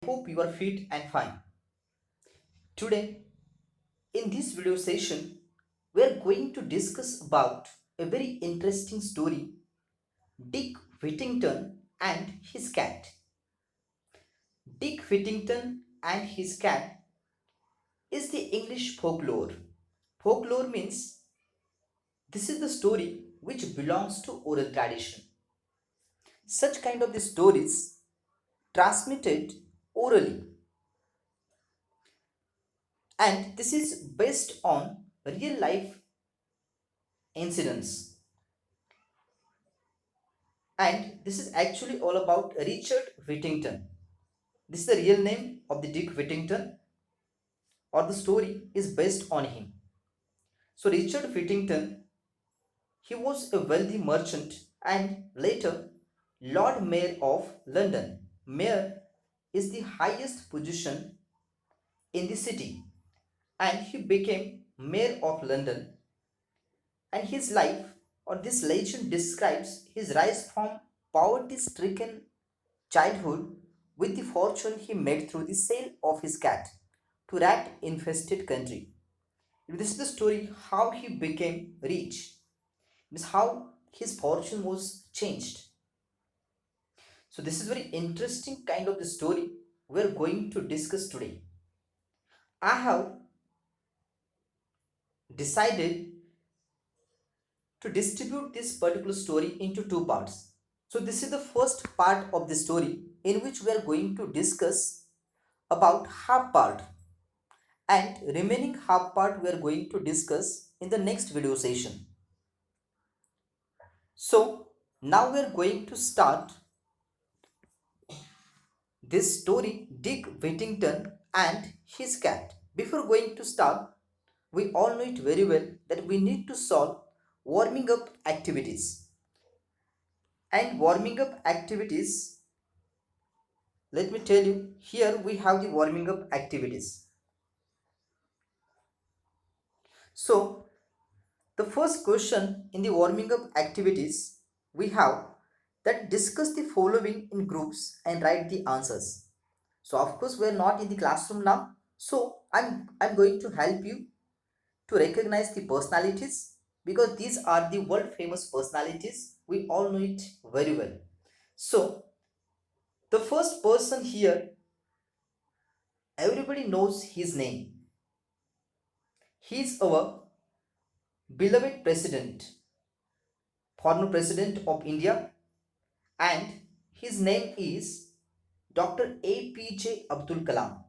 Hope you are fit and fine. Today, in this video session, we are going to discuss about a very interesting story, Dick Whittington and his cat. Dick Whittington and his cat is the English folklore. Folklore means this is the story which belongs to oral tradition. Such kind of the stories transmitted orally, and this is based on real life incidents. And this is actually all about Richard Whittington. This is the real name of the Dick Whittington, or the story is based on him. So Richard Whittington, he was a wealthy merchant and later Lord Mayor of London. Mayor is the highest position in the city, and he became Mayor of London. And his life, or this legend, describes his rise from poverty stricken childhood with the fortune he made through the sale of his cat to rat infested country. This is the story how he became rich. This is how his fortune was changed. So this is very interesting kind of the story we are going to discuss today. I have decided to distribute this particular story into two parts. So this is the first part of the story in which we are going to discuss about half part, and remaining half part we are going to discuss in the next video session. So now we are going to start this story, Dick Whittington and his cat. Before going to start, we all know it very well that we need to solve warming up activities. And warming up activities, let me tell you, here we have the warming up activities. So the first question in the warming up activities we have that discuss the following in groups and write the answers. So of course we are not in the classroom now. So I'm going to help you to recognize the personalities because these are the world famous personalities. We all know it very well. So the first person here, everybody knows his name. He is our beloved president, former president of India, and his name is Dr. APJ Abdul Kalam.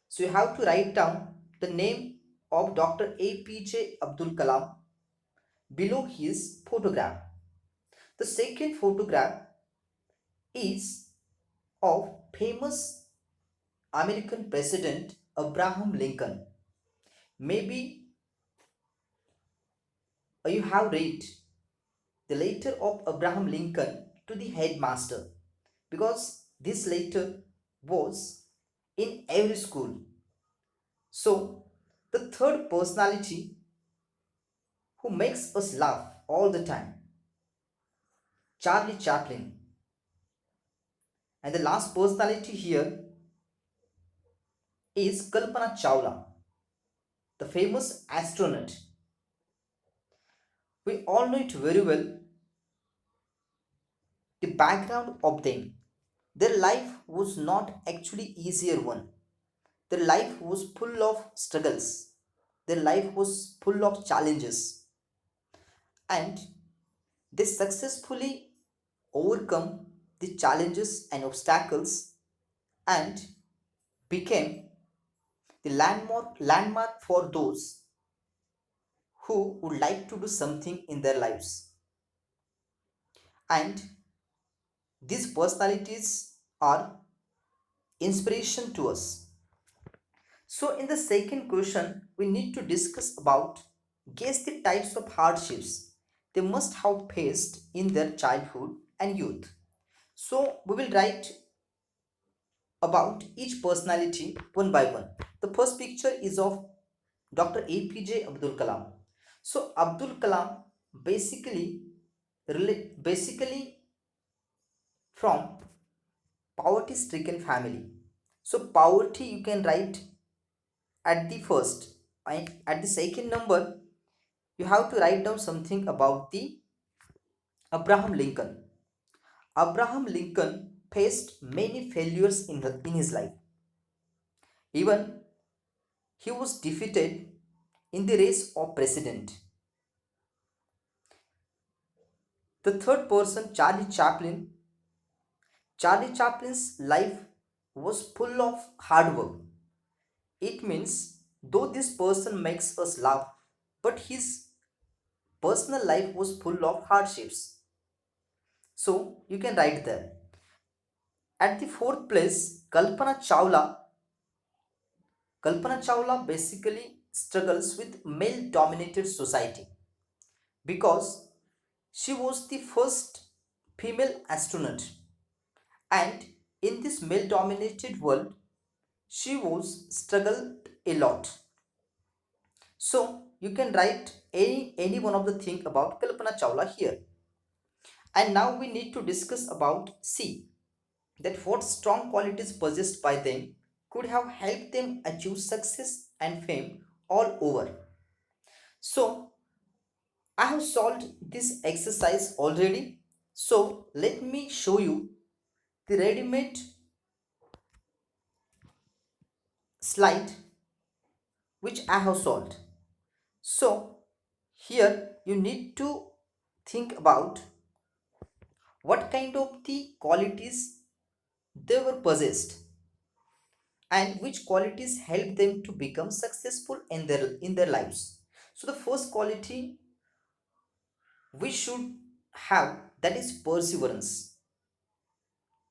So you have to write down the name of Dr. APJ Abdul Kalam below his photograph. The second photograph is of famous American President Abraham Lincoln. Maybe you have read the letter of Abraham Lincoln to the headmaster because this letter was in every school. So, the third personality who makes us laugh all the time, Charlie Chaplin. And the last personality here is Kalpana Chawla, the famous astronaut. We all know it very well, the background of them. Their life was not actually easier one. Their life was full of struggles. Their life was full of challenges. And they successfully overcome the challenges and obstacles and became the landmark for those who would like to do something in their lives. And these personalities are inspiration to us. So in the second question, we need to discuss about guess the types of hardships they must have faced in their childhood and youth. So we will write about each personality one by one. The first picture is of Dr. APJ Abdul Kalam. So Abdul Kalam basically basically from poverty stricken family. So poverty you can write at the first, and at the second number you have to write down something about the Abraham Lincoln. Abraham Lincoln faced many failures in his life. Even he was defeated in the race of president. The third person, Charlie Chaplin. Charlie Chaplin's life was full of hard work. It means though this person makes us laugh, but his personal life was full of hardships. So you can write there. At the fourth place, Kalpana Chawla basically struggles with male dominated society because she was the first female astronaut, and in this male dominated world she was struggled a lot. So you can write any one of the thing about Kalpana Chawla here. And now we need to discuss about C, that what strong qualities possessed by them could have helped them achieve success and fame all over. So I have solved this exercise already. So let me show you the ready-made slide which I have solved. So here you need to think about what kind of the qualities they were possessed and which qualities help them to become successful in their lives. So the first quality we should have, that is perseverance.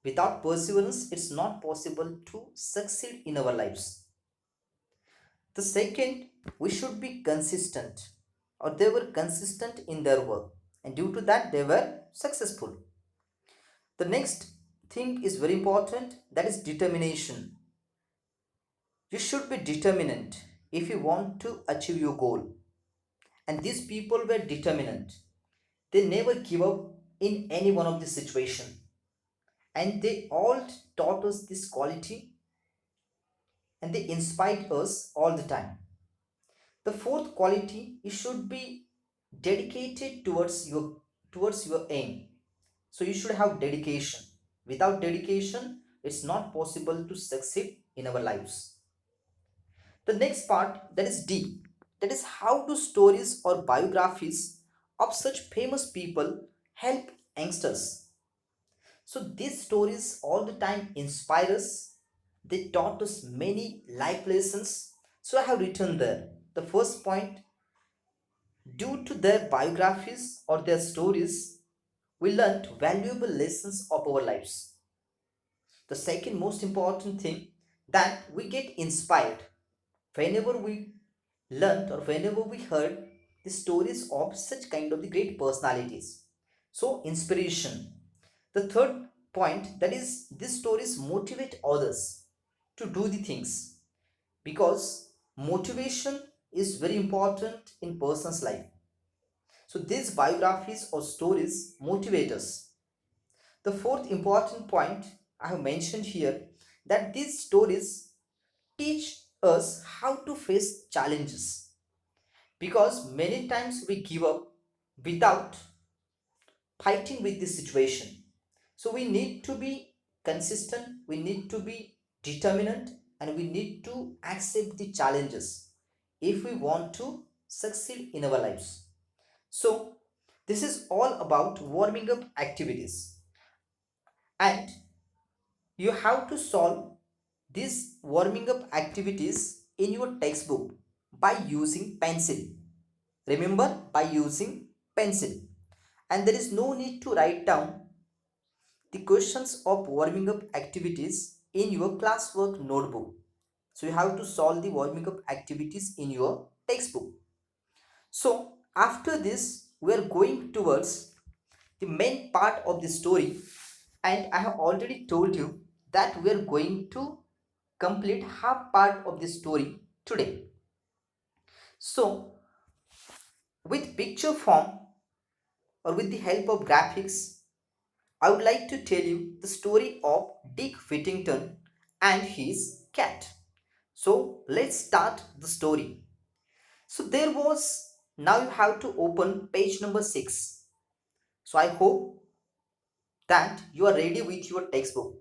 Without perseverance it's not possible to succeed in our lives. The second, we should be consistent, or they were consistent in their work, and due to that they were successful. The next thing is very important, that is determination. You should be determined if you want to achieve your goal. And these people were determined. They never give up in any one of the situation. And they all taught us this quality and they inspired us all the time. The fourth quality, you should be dedicated towards your aim. So you should have dedication. Without dedication, it's not possible to succeed in our lives. The next part, that is D, that is how do stories or biographies of such famous people help youngsters. So these stories all the time inspire us. They taught us many life lessons. So I have written there. The first point, due to their biographies or their stories, we learned valuable lessons of our lives. The second most important thing, that we get inspired whenever we learned or whenever we heard the stories of such kind of the great personalities. So inspiration. The third point, that is these stories motivate others to do the things, because motivation is very important in person's life. So these biographies or stories motivate us. The fourth important point I have mentioned here, that these stories teach us how to face challenges, because many times we give up without fighting with this situation. So we need to be consistent, we need to be determined, and we need to accept the challenges if we want to succeed in our lives. So this is all about warming up activities, and you have to solve these warming up activities in your textbook by using pencil. Remember, by using pencil. And there is no need to write down the questions of warming up activities in your classwork notebook. So you have to solve the warming up activities in your textbook. So after this, we are going towards the main part of the story, and I have already told you that we are going to complete half part of the story today. So with picture form or with the help of graphics, I would like to tell you the story of Dick Whittington and his cat. So let's start the story. So now you have to open page number 6. So I hope that you are ready with your textbook.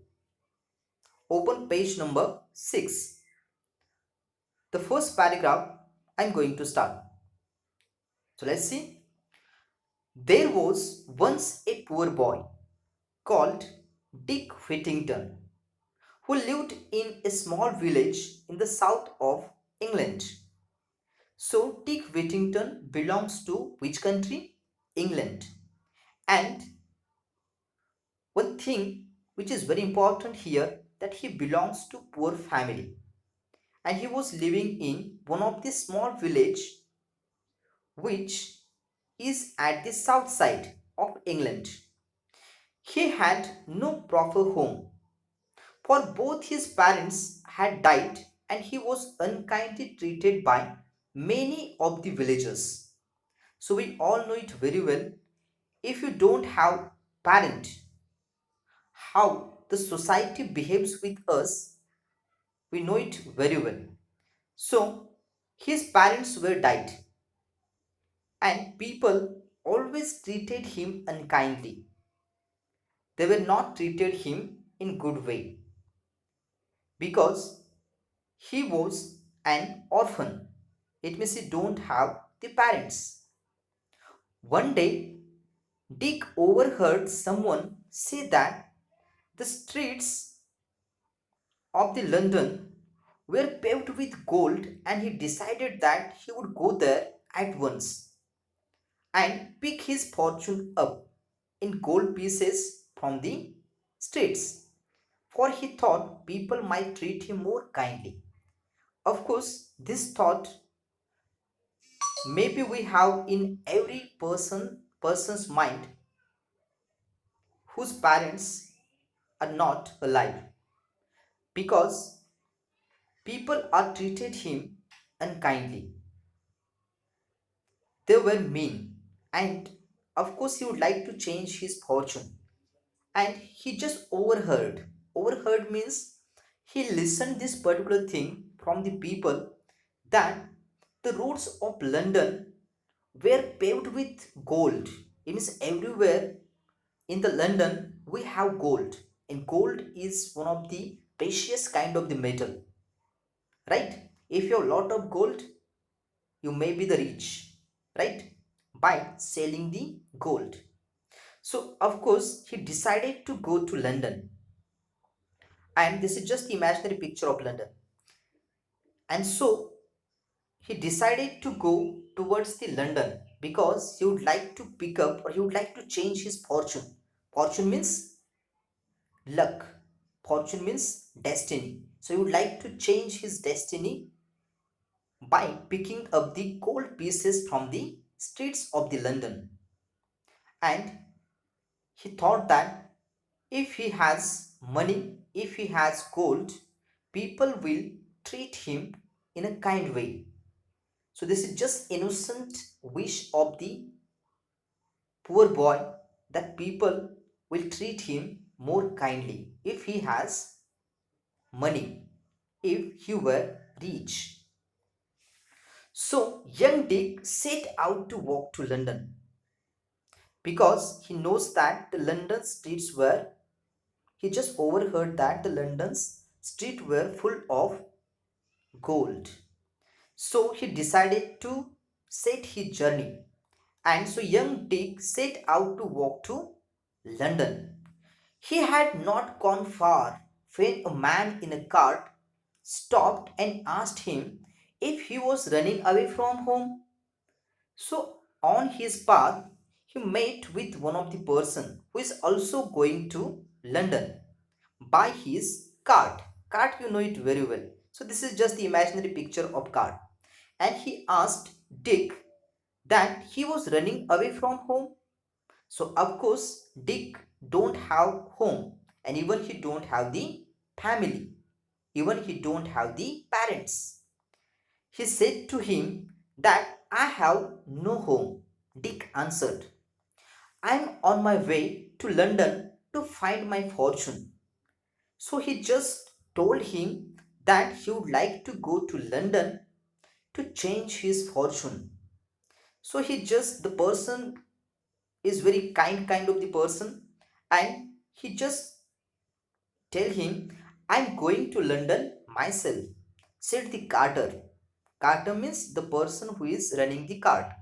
Open page number 6. The first paragraph I'm going to start. So let's see. There was once a poor boy called Dick Whittington who lived in a small village in the south of England. So Dick Whittington belongs to which country? England. And one thing which is very important here, that he belongs to poor family and he was living in one of the small village which is at the south side of England. He had no proper home, for both his parents had died and he was unkindly treated by many of the villagers. So we all know it very well. If you don't have parent, how the society behaves with us, we know it very well. So his parents were died and people always treated him unkindly. They were not treated him in good way because he was an orphan. It means he don't have the parents. One day, Dick overheard someone say that the streets of the London were paved with gold and he decided that he would go there at once and pick his fortune up in gold pieces from the streets, for he thought people might treat him more kindly. Of course, this thought maybe we have in every person's mind whose parents are not alive, because people are treated him unkindly. They were mean, and of course he would like to change his fortune, and he just overheard means he listened this particular thing from the people, that the roads of London were paved with gold. It means everywhere in the London we have gold, and gold is one of the precious kind of the metal, right? If you have a lot of gold, you may be the rich, right, by selling the gold. So of course he decided to go to London, and this is just the imaginary picture of London. And so he decided to go towards the London because he would like to pick up, or he would like to change his fortune. Fortune means luck. Fortune means destiny. So he would like to change his destiny by picking up the gold pieces from the streets of the London. And he thought that if he has money, if he has gold, people will treat him in a kind way. So this is just innocent wish of the poor boy, that people will treat him more kindly if he has money, if he were rich. So young Dick set out to walk to London because he knows that the London streets were, he just overheard that the London's street were full of gold. So he decided to set his journey. And so young Dick set out to walk to London. He had not gone far when a man in a cart stopped and asked him if he was running away from home. So on his path, he met with one of the person who is also going to London by his cart. Cart, you know it very well. So this is just the imaginary picture of cart. And he asked Dick that he was running away from home. So of course Dick don't have home, and even he don't have the family. Even he don't have the parents. He said to him that I have no home. Dick answered, I am on my way to London to find my fortune. So he just told him that he would like to go to London to change his fortune. So the person is very kind of the person, and he just tell him, I'm going to London myself, said the carter. Carter means the person who is running the cart.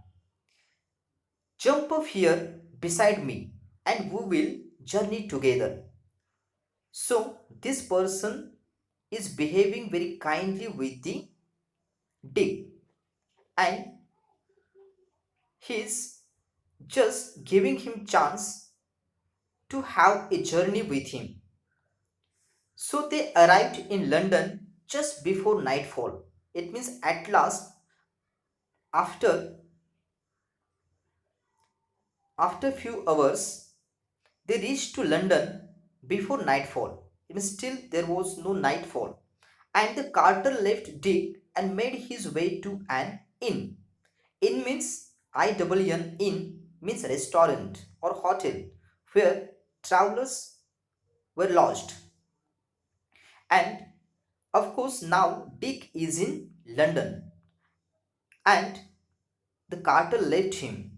Jump up here beside me and we will journey together. So this person is behaving very kindly with the Dick, and he's just giving him chance to have a journey with him. So they arrived in London just before nightfall. It means at last, after few hours, they reached to London before nightfall. It means still there was no nightfall. And the carter left Dick and made his way to an inn. Inn means INN, inn means restaurant or hotel where travelers were lodged. And of course, now Dick is in London and the carter left him.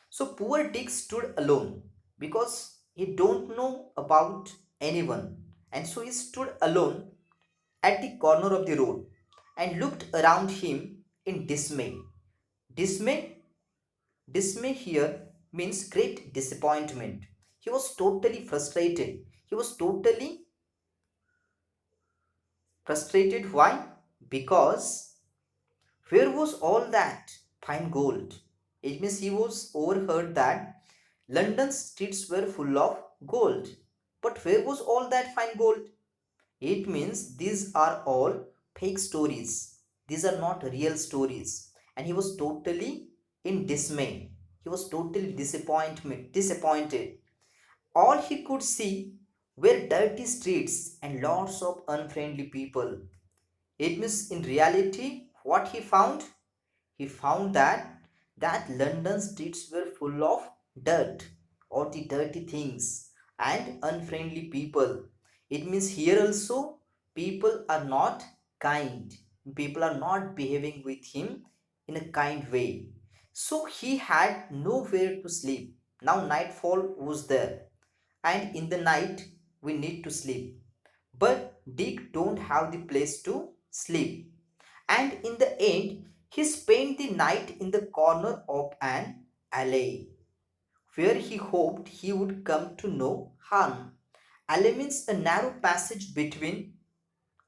So poor Dick stood alone because he don't know about anyone. And so he stood alone at the corner of the road and looked around him in dismay. Dismay? Dismay here means great disappointment. He was totally frustrated. He was totally frustrated. Why? Because where was all that fine gold? It means he was overheard that London's streets were full of gold. But where was all that fine gold? It means these are all fake stories. These are not real stories. And he was totally in dismay. He was totally disappointed. All he could see were dirty streets and lots of unfriendly people. It means in reality, what he found? He found that London streets were full of dirt or the dirty things and unfriendly people. It means here also people are not kind. People are not behaving with him in a kind way. So he had nowhere to sleep. Now nightfall was there, and in the night we need to sleep. But Dick don't have the place to sleep, and in the end he spent the night in the corner of an alley where he hoped he would come to no harm. Alley means a narrow passage between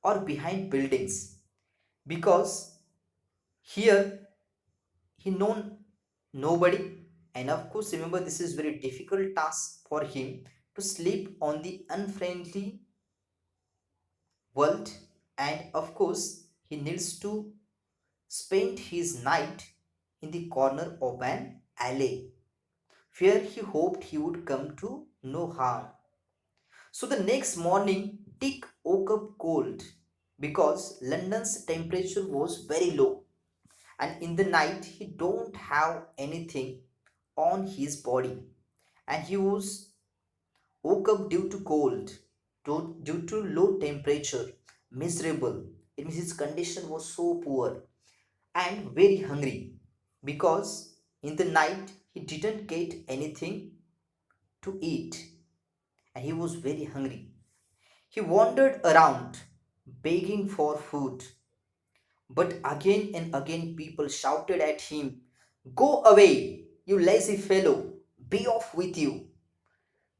or behind buildings, because here he known nobody, and of course remember this is very difficult task for him to sleep on the unfriendly world, and of course he needs to spend his night in the corner of an alley where he hoped he would come to no harm. So the next morning, Dick woke up cold because London's temperature was very low, and in the night he don't have anything on his body, and he was woke up due to cold, due to low temperature, miserable. It means his condition was so poor and very hungry because in the night he didn't get anything to eat and he was very hungry. He wandered around begging for food, but again and again people shouted at him, "Go away, you lazy fellow, be off with you."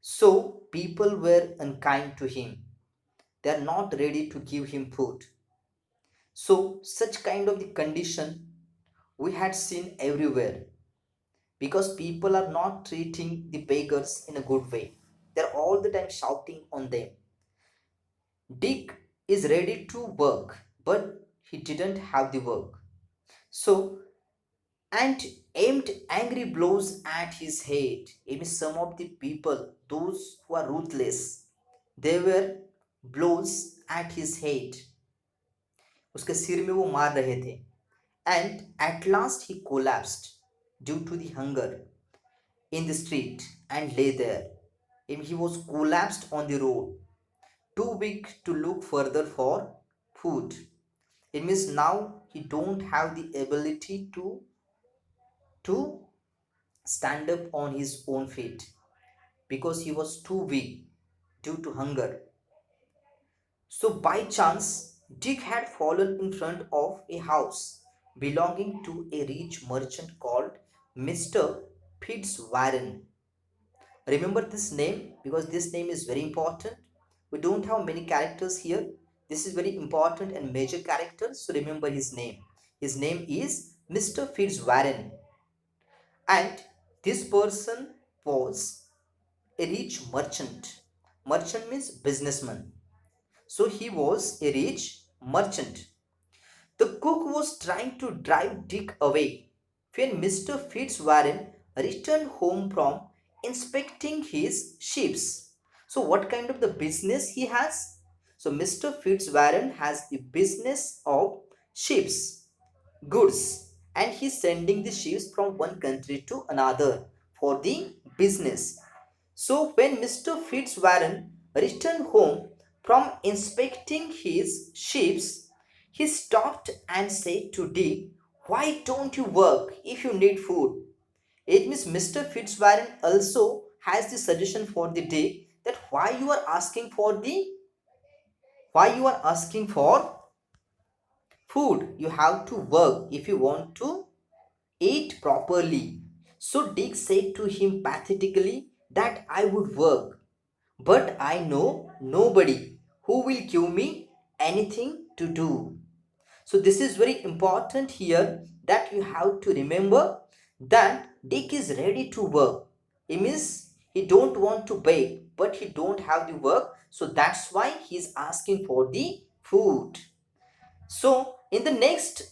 So people were unkind to him. They are not ready to give him food. So such kind of the condition we had seen everywhere, because people are not treating the beggars in a good way. They're all the time shouting on them. Dick is ready to work, but he didn't have the work. So, and aimed angry blows at his head. It means some of the people, those who are ruthless, they were blows at his head. उसके सिर में वो मार रहे थे. And at last he collapsed due to the hunger in the street and lay there. and he was collapsed on the road, too weak to look further for food. It means now he don't have the ability to stand up on his own feet because he was too weak due to hunger. So by chance, Dick had fallen in front of a house belonging to a rich merchant called Mr. Fitzwarren. Remember this name because this name is very important. We don't have many characters here. This is very important and major character. So remember his name. His name is Mr. Fitzwarren. And this person was a rich merchant. Merchant means businessman. So he was a rich merchant. The cook was trying to drive Dick away when Mr. Fitzwarren returned home from inspecting his ships. So, what kind of the business he has? So, Mr. Fitzwarren has the business of ships, goods, and he's sending the ships from one country to another for the business. So, when Mr. Fitzwarren returned home from inspecting his ships, he stopped and said to Dick, "Why don't you work if you need food?" It means Mr. Fitzwarren also has the suggestion for the Dick that why you are asking for food. You have to work if you want to eat properly. So Dick said to him pathetically that I would work, but I know nobody who will give me anything to do. So this is very important here that you have to remember that Dick is ready to work. It means he don't want to bake, but he don't have the work. So that's why he's asking for the food. So in the next